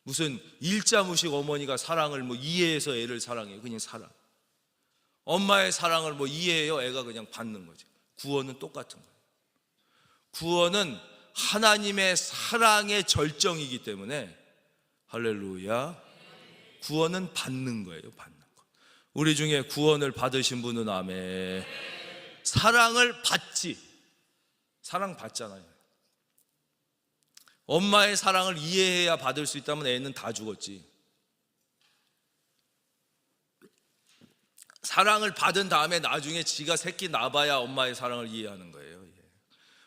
A: 무슨 일자무식 어머니가 사랑을 이해해서 애를 사랑해요? 그냥 사랑. 엄마의 사랑을 이해해요? 애가 그냥 받는 거죠. 구원은 똑같은 거예요. 구원은 하나님의 사랑의 절정이기 때문에, 할렐루야, 구원은 받는 거예요. 받는 거. 우리 중에 구원을 받으신 분은 아멘. 사랑을 받지. 사랑 받잖아요. 엄마의 사랑을 이해해야 받을 수 있다면 애는 다 죽었지. 사랑을 받은 다음에 나중에 지가 새끼 낳아봐야 엄마의 사랑을 이해하는 거예요.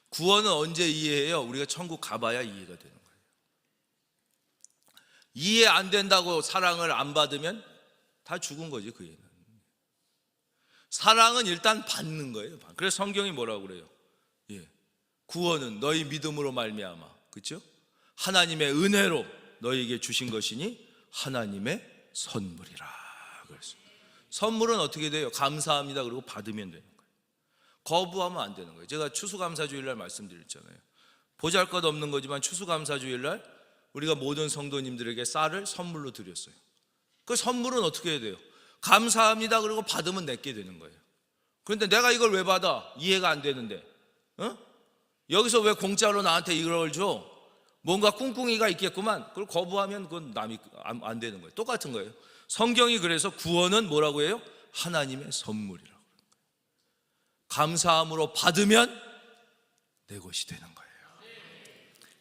A: 구원은 언제 이해해요? 우리가 천국 가봐야 이해가 되는 거예요. 이해 안 된다고 사랑을 안 받으면 다 죽은 거지, 그 애는. 사랑은 일단 받는 거예요. 그래서 성경이 뭐라고 그래요? 구원은 너희 믿음으로 말미암아, 그렇죠? 하나님의 은혜로 너희에게 주신 것이니 하나님의 선물이라. 그랬어요. 선물은 어떻게 돼요? 감사합니다. 그리고 받으면 되는 거예요. 거부하면 안 되는 거예요. 제가 추수감사주일날 말씀드렸잖아요. 보잘것없는 거지만 추수감사주일날 우리가 모든 성도님들에게 쌀을 선물로 드렸어요. 그 선물은 어떻게 해야 돼요? 감사합니다. 그리고 받으면 내게 되는 거예요. 그런데 내가 이걸 왜 받아? 이해가 안 되는데, 여기서 왜 공짜로 나한테 이걸 줘? 뭔가 꿍꿍이가 있겠구만. 그걸 거부하면 그건 남이 안 되는 거예요. 똑같은 거예요. 성경이 그래서 구원은 뭐라고 해요? 하나님의 선물이라고. 감사함으로 받으면 내 것이 되는 거예요.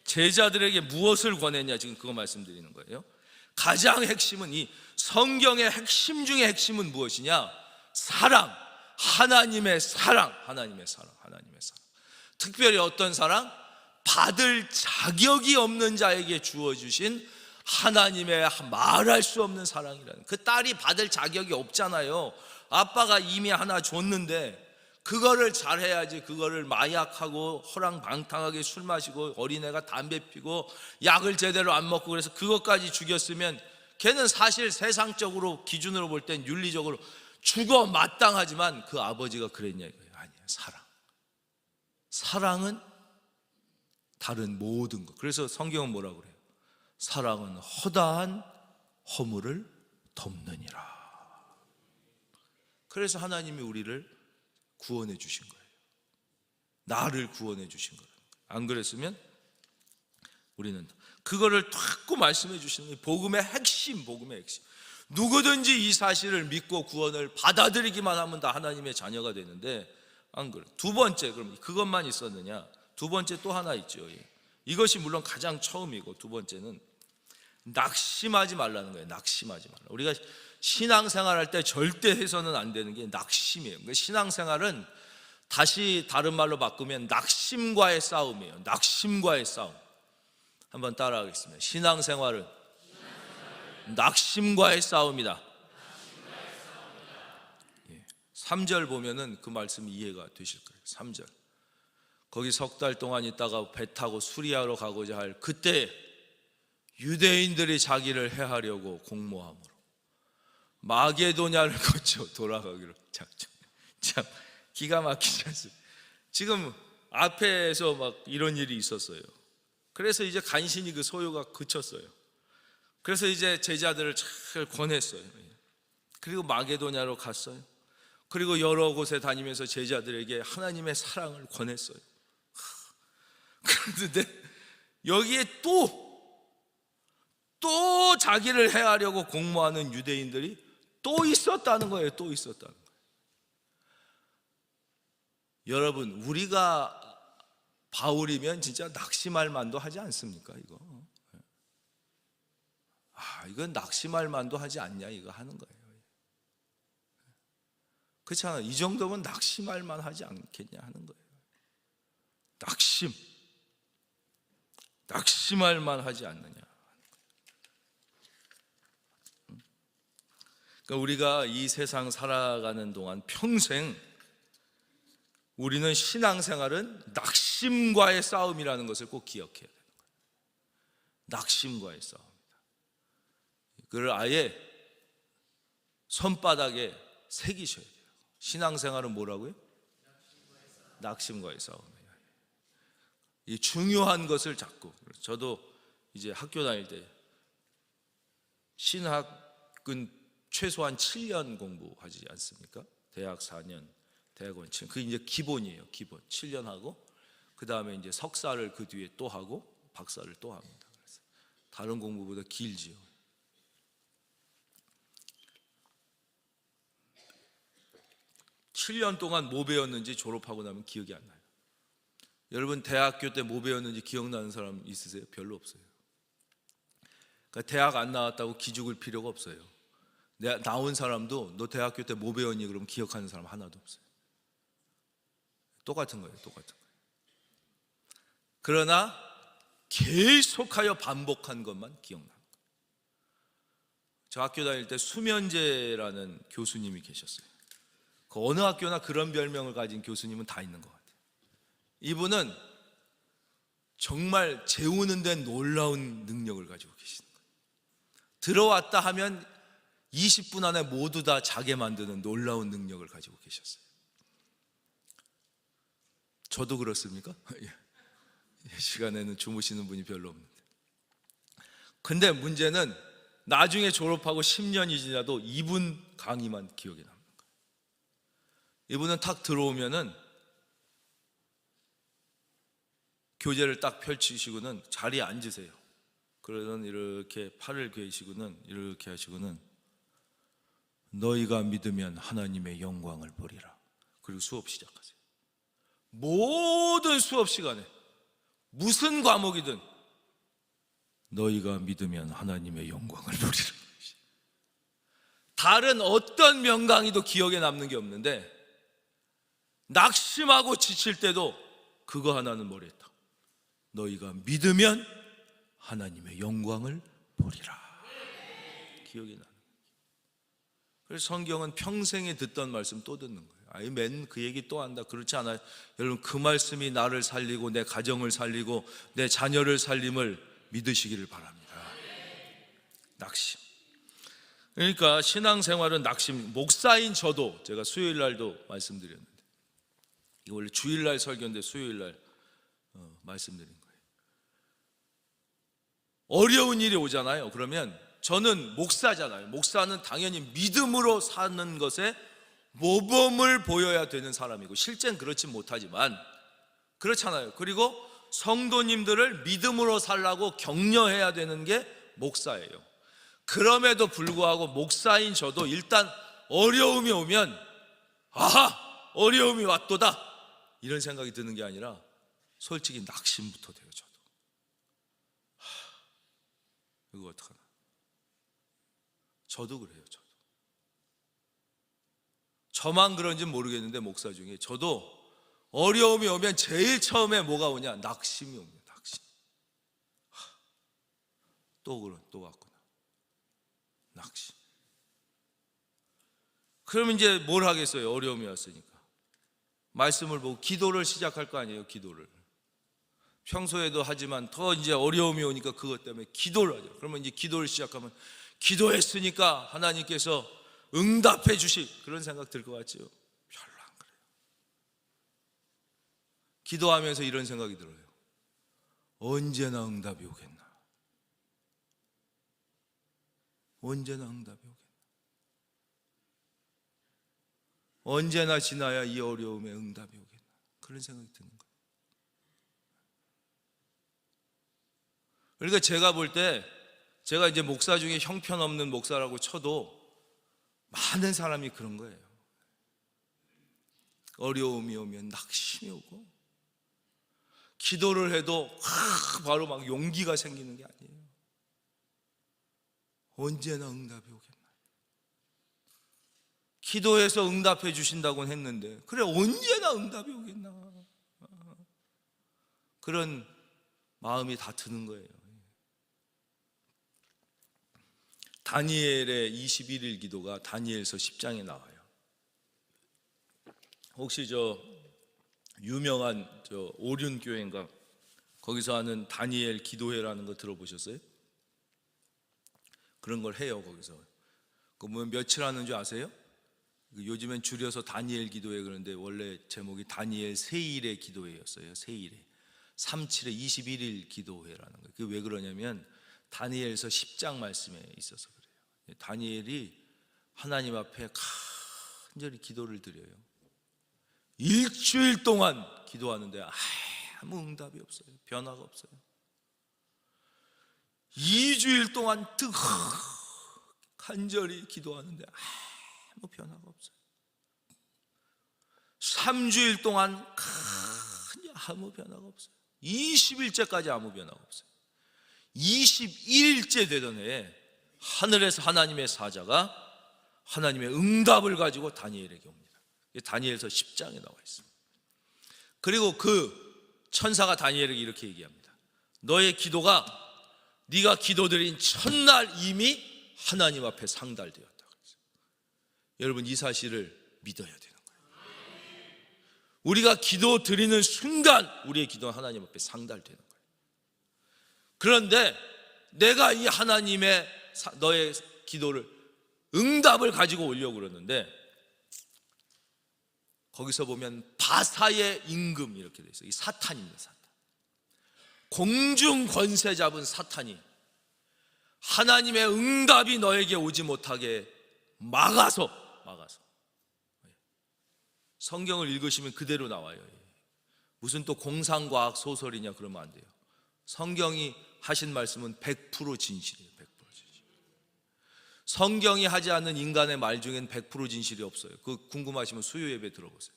A: 제자들에게 무엇을 권했냐, 지금 그거 말씀드리는 거예요. 가장 핵심은, 이 성경의 핵심 중에 핵심은 무엇이냐? 사랑, 하나님의 사랑, 하나님의 사랑, 하나님의 사랑. 특별히 어떤 사랑? 받을 자격이 없는 자에게 주어주신 하나님의 말할 수 없는 사랑이라는. 그 딸이 받을 자격이 없잖아요. 아빠가 이미 하나 줬는데 그거를 잘해야지. 그거를 마약하고 허랑방탕하게 술 마시고 어린애가 담배 피고 약을 제대로 안 먹고 그래서 그것까지 죽였으면 걔는 사실 세상적으로 기준으로 볼 땐 윤리적으로 죽어 마땅하지만 그 아버지가 그랬냐 이거예요. 아니에요. 사랑은 다른 모든 것. 그래서 성경은 뭐라고 그래요? 사랑은 허다한 허물을 덮느니라. 그래서 하나님이 우리를 구원해 주신 거예요. 나를 구원해 주신 거예요. 안 그랬으면 우리는 그거를 자꾸 말씀해 주시는 게 복음의 핵심, 복음의 핵심. 누구든지 이 사실을 믿고 구원을 받아들이기만 하면 다 하나님의 자녀가 되는데 안 그래. 두 번째, 그럼 그것만 있었느냐? 두 번째 또 하나 있죠. 이것이 물론 가장 처음이고, 두 번째는 낙심하지 말라는 거예요. 낙심하지 말라. 우리가 신앙생활할 때 절대 해서는 안 되는 게 낙심이에요. 그러니까 신앙생활은 다시 다른 말로 바꾸면 낙심과의 싸움이에요. 낙심과의 싸움. 한번 따라하겠습니다. 신앙생활은 낙심과의 싸움이다. 3절 보면은 그 말씀이 이해가 되실 거예요. 3절. 거기 석 달 동안 있다가 배 타고 수리하러 가고자 할 그때 유대인들이 자기를 해하려고 공모함으로 마게도냐를 거쳐 돌아가기로 작정. 참 기가 막히지 않습니까? 지금 앞에서 막 이런 일이 있었어요. 그래서 이제 간신히 그 소요가 그쳤어요. 그래서 이제 제자들을 잘 권했어요. 그리고 마게도냐로 갔어요. 그리고 여러 곳에 다니면서 제자들에게 하나님의 사랑을 권했어요. 그런데 여기에 또 자기를 해하려고 공모하는 유대인들이 또 있었다는 거예요. 또 있었다는 거예요. 여러분, 우리가 바울이면 진짜 낙심할 만도 하지 않습니까? 이건 낙심할 만도 하지 않냐 이거 하는 거예요. 그렇잖아. 이 정도면 낙심할 만하지 않겠냐 하는 거예요. 낙심할 만하지 않느냐. 그러니까 우리가 이 세상 살아가는 동안 평생 우리는 신앙생활은 낙심과의 싸움이라는 것을 꼭 기억해야 되는 거예요. 낙심과의 싸움이다. 그걸 아예 손바닥에 새기셔야 돼요. 신앙생활은 뭐라고요? 낙심과의 싸움이에요. 이 중요한 것을 잡고, 저도 이제 학교 다닐 때 신학은 최소한 7년 공부하지 않습니까? 대학 4년, 대학원 7년. 그게 이제 기본이에요. 기본 7년 하고 그 다음에 이제 석사를 그 뒤에 또 하고 박사를 또 합니다. 그래서 다른 공부보다 길지요. (7년) 동안 뭐 배웠는지 졸업하고 나면 기억이 안 나요. 여러분 대학교 때 뭐 배웠는지 기억나는 사람 있으세요? 별로 없어요. 그러니까 대학 안 나왔다고 기죽을 필요가 없어요. 나온 사람도 너 대학교 때 뭐 배웠니? 그러면 기억하는 사람 하나도 없어요. 똑같은 거예요. 똑같은 거예요. 그러나 계속하여 반복한 것만 기억나는 거예요. 저 학교 다닐 때 수면제라는 교수님이 계셨어요. 그 어느 학교나 그런 별명을 가진 교수님은 다 있는 것 같아요. 이분은 정말 재우는 데 놀라운 능력을 가지고 계시는 거예요. 들어왔다 하면 20분 안에 모두 다 자게 만드는 놀라운 능력을 가지고 계셨어요. 저도 그렇습니까? 이 시간에는 주무시는 분이 별로 없는데. 근데 문제는 나중에 졸업하고 10년이 지나도 이분 강의만 기억에 남는 거예요. 이분은 탁 들어오면은 교재를 딱 펼치시고는 자리에 앉으세요. 그러면 이렇게 팔을 괴시고는 이렇게 하시고는 너희가 믿으면 하나님의 영광을 보리라. 그리고 수업 시작하세요. 모든 수업 시간에 무슨 과목이든 너희가 믿으면 하나님의 영광을 보리라. 다른 어떤 명강의도 기억에 남는 게 없는데 낙심하고 지칠 때도 그거 하나는 머리에 딱 너희가 믿으면 하나님의 영광을 보리라. 기억이 나는. 그래서 성경은 평생에 듣던 말씀 또 듣는 거예요. 아이 맨 그 얘기 또 한다. 그렇지 않아요. 여러분 그 말씀이 나를 살리고 내 가정을 살리고 내 자녀를 살림을 믿으시기를 바랍니다. 낙심. 그러니까 신앙생활은 낙심. 목사인 저도 제가 수요일 날도 말씀드렸는데 이거 원래 주일날 설교인데 수요일 날 말씀드린 거예요. 어려운 일이 오잖아요. 그러면 저는 목사잖아요. 목사는 당연히 믿음으로 사는 것에 모범을 보여야 되는 사람이고 실제는 그렇진 못하지만 그렇잖아요. 그리고 성도님들을 믿음으로 살라고 격려해야 되는 게 목사예요. 그럼에도 불구하고 목사인 저도 일단 어려움이 오면 아하! 어려움이 왔도다! 이런 생각이 드는 게 아니라 솔직히 낙심부터 돼요. 저도 이거 어떡하나. 저도 그래요. 저만 그런지 모르겠는데 목사 중에 저도 어려움이 오면 제일 처음에 뭐가 오냐? 낙심이 옵니다. 낙심. 또 왔구나. 낙심. 그럼 이제 뭘 하겠어요? 어려움이 왔으니까 말씀을 보고 기도를 시작할 거 아니에요. 기도를 평소에도 하지만 더 이제 어려움이 오니까 그것 때문에 기도를 하죠. 그러면 이제 기도를 시작하면 기도했으니까 하나님께서 응답해 주실 그런 생각 들 것 같지요? 별로 안 그래요. 기도하면서 이런 생각이 들어요. 언제나 응답이 오겠나? 언제나 응답이 오겠나? 언제나 지나야 이 어려움에 응답이 오겠나? 그런 생각이 드는 거예요. 그러니까 제가 볼 때 제가 이제 목사 중에 형편없는 목사라고 쳐도 많은 사람이 그런 거예요. 어려움이 오면 낙심이 오고 기도를 해도 바로 막 용기가 생기는 게 아니에요. 언제나 응답이 오겠나. 기도해서 응답해 주신다고는 했는데 그래 언제나 응답이 오겠나. 그런 마음이 다 드는 거예요. 다니엘의 21일 기도가 다니엘서 10장에 나와요. 혹시 저 유명한 오륜교회인가 거기서 하는 다니엘 기도회라는 거 들어보셨어요? 그런 걸 해요. 거기서 그 뭐 며칠 하는 줄 아세요? 요즘엔 줄여서 다니엘 기도회 그러는데 원래 제목이 다니엘 세일의 기도회였어요. 세일의 37의 21일 기도회라는 거예요. 그게 왜 그러냐면 다니엘서 10장 말씀에 있어서 그래요. 다니엘이 하나님 앞에 간절히 기도를 드려요. 일주일 동안 기도하는데 아무 응답이 없어요. 변화가 없어요. 2주일 동안 간절히 기도하는데 아무 변화가 없어요. 3주일 동안 아무 변화가 없어요. 20일째까지 아무 변화가 없어요. 21일째 되던 해에 하늘에서 하나님의 사자가 하나님의 응답을 가지고 다니엘에게 옵니다. 다니엘서 10장에 나와 있습니다. 그리고 그 천사가 다니엘에게 이렇게 얘기합니다. 너의 기도가 네가 기도드린 첫날 이미 하나님 앞에 상달되었다. 여러분, 이 사실을 믿어야 되는 거예요. 우리가 기도 드리는 순간 우리의 기도는 하나님 앞에 상달되는 거예요. 그런데 내가 이 하나님의 너의 기도를 응답을 가지고 오려고 그러는데 거기서 보면 바사의 임금 이렇게 돼 있어요. 이 사탄입니다. 사탄. 공중 권세 잡은 사탄이 하나님의 응답이 너에게 오지 못하게 막아서 성경을 읽으시면 그대로 나와요. 무슨 또 공상과학 소설이냐 그러면 안 돼요. 성경이 하신 말씀은 100% 진실이에요. 100% 진실. 성경이 하지 않는 인간의 말 중엔 100% 진실이 없어요. 그 궁금하시면 수요 예배 들어보세요.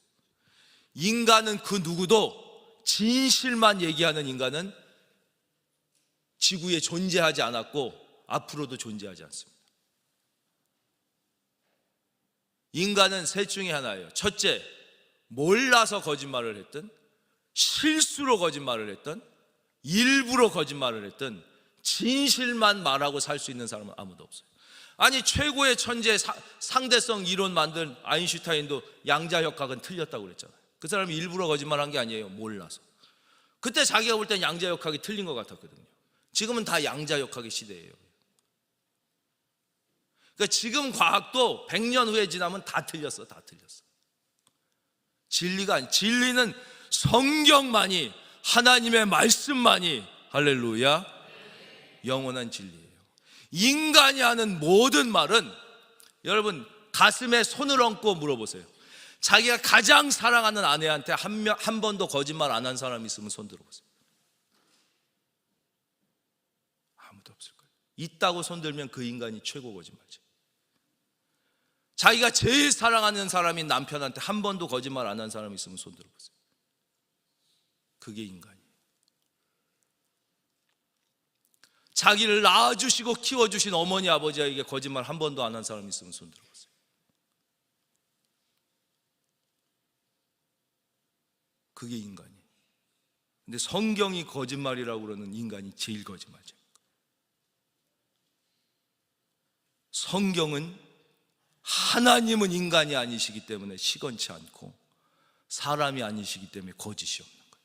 A: 인간은 그 누구도 진실만 얘기하는 인간은 지구에 존재하지 않았고 앞으로도 존재하지 않습니다. 인간은 셋 중에 하나예요. 첫째, 몰라서 거짓말을 했든 실수로 거짓말을 했든 일부러 거짓말을 했든 진실만 말하고 살 수 있는 사람은 아무도 없어요. 아니, 최고의 천재 상대성 이론 만든 아인슈타인도 양자역학은 틀렸다고 그랬잖아요. 그 사람이 일부러 거짓말한 게 아니에요. 몰라서. 그때 자기가 볼 땐 양자역학이 틀린 것 같았거든요. 지금은 다 양자역학의 시대예요. 그러니까 지금 과학도 100년 후에 지나면 다 틀렸어. 다 틀렸어. 진리는 성경만이, 하나님의 말씀만이, 할렐루야, 영원한 진리예요. 인간이 하는 모든 말은, 여러분 가슴에 손을 얹고 물어보세요. 자기가 가장 사랑하는 아내한테 한 번도 거짓말 안 한 사람이 있으면 손 들어보세요. 아무도 없을 거예요. 있다고 손 들면 그 인간이 최고 거짓말지. 자기가 제일 사랑하는 사람인 남편한테 한 번도 거짓말 안 한 사람이 있으면 손 들어보세요. 그게 인간이에요. 자기를 낳아주시고 키워주신 어머니 아버지에게 거짓말 한 번도 안 한 사람이 있으면 손 들어보세요. 그게 인간이에요. 근데 성경이 거짓말이라고 그러는 인간이 제일 거짓말쟁입니다. 성경은 하나님은 인간이 아니시기 때문에 시건치 않고 사람이 아니시기 때문에 거짓이 없는 거예요.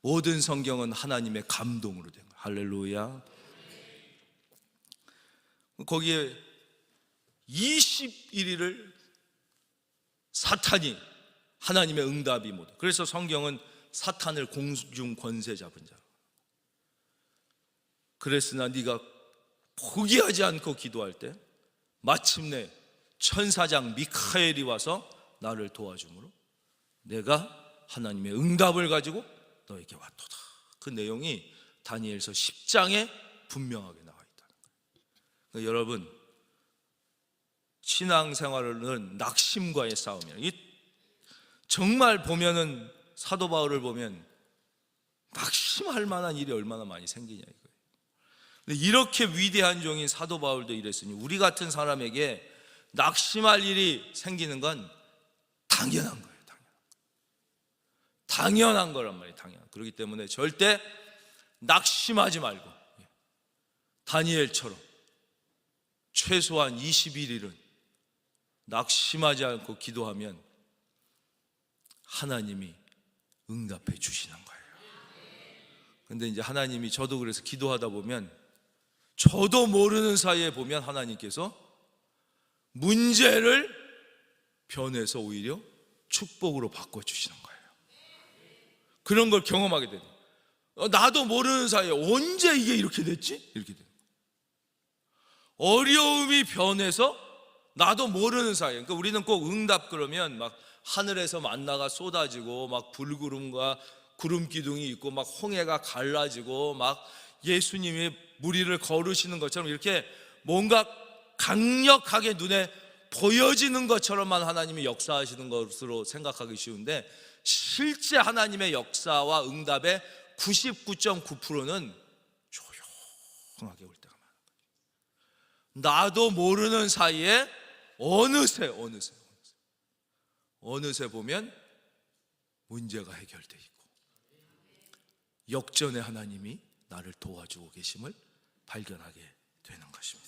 A: 모든 성경은 하나님의 감동으로 된 거예요. 할렐루야. 거기에 21일을 사탄이 하나님의 응답이 못. 그래서 성경은 사탄을 공중 권세 잡은 자. 그랬으나 네가 포기하지 않고 기도할 때 마침내 천사장 미카엘이 와서 나를 도와주므로 내가 하나님의 응답을 가지고 너에게 왔도다. 그 내용이 다니엘서 10장에 분명하게 나와 있다는 거예요. 그러니까 여러분, 신앙생활은 낙심과의 싸움이에요. 정말 보면은 사도 바울을 보면 낙심할 만한 일이 얼마나 많이 생기냐 이거예요. 근데 이렇게 위대한 종인 사도 바울도 이랬으니 우리 같은 사람에게 낙심할 일이 생기는 건 당연한 거예요. 당연한 거란 말이에요. 당연한. 그렇기 때문에 절대 낙심하지 말고 다니엘처럼 최소한 21일은 낙심하지 않고 기도하면 하나님이 응답해 주시는 거예요. 근데 이제 하나님이, 저도 그래서 기도하다 보면 저도 모르는 사이에 보면 하나님께서 문제를 변해서 오히려 축복으로 바꿔주시는 거예요. 그런 걸 경험하게 되는 거예요. 나도 모르는 사이에 언제 이게 이렇게 됐지? 이렇게 되는 거예요. 어려움이 변해서 나도 모르는 사이에, 그러니까 우리는 꼭 응답 그러면 막 하늘에서 만나가 쏟아지고 막 불구름과 구름 기둥이 있고 막 홍해가 갈라지고 막 예수님이 무리를 거르시는 것처럼 이렇게 뭔가 강력하게 눈에 보여지는 것처럼만 하나님이 역사하시는 것으로 생각하기 쉬운데, 실제 하나님의 역사와 응답의 99.9%는 조용하게 올 때가 많아요. 나도 모르는 사이에 어느새 보면 문제가 해결되어 있고 역전의 하나님이 나를 도와주고 계심을 발견하게 되는 것입니다.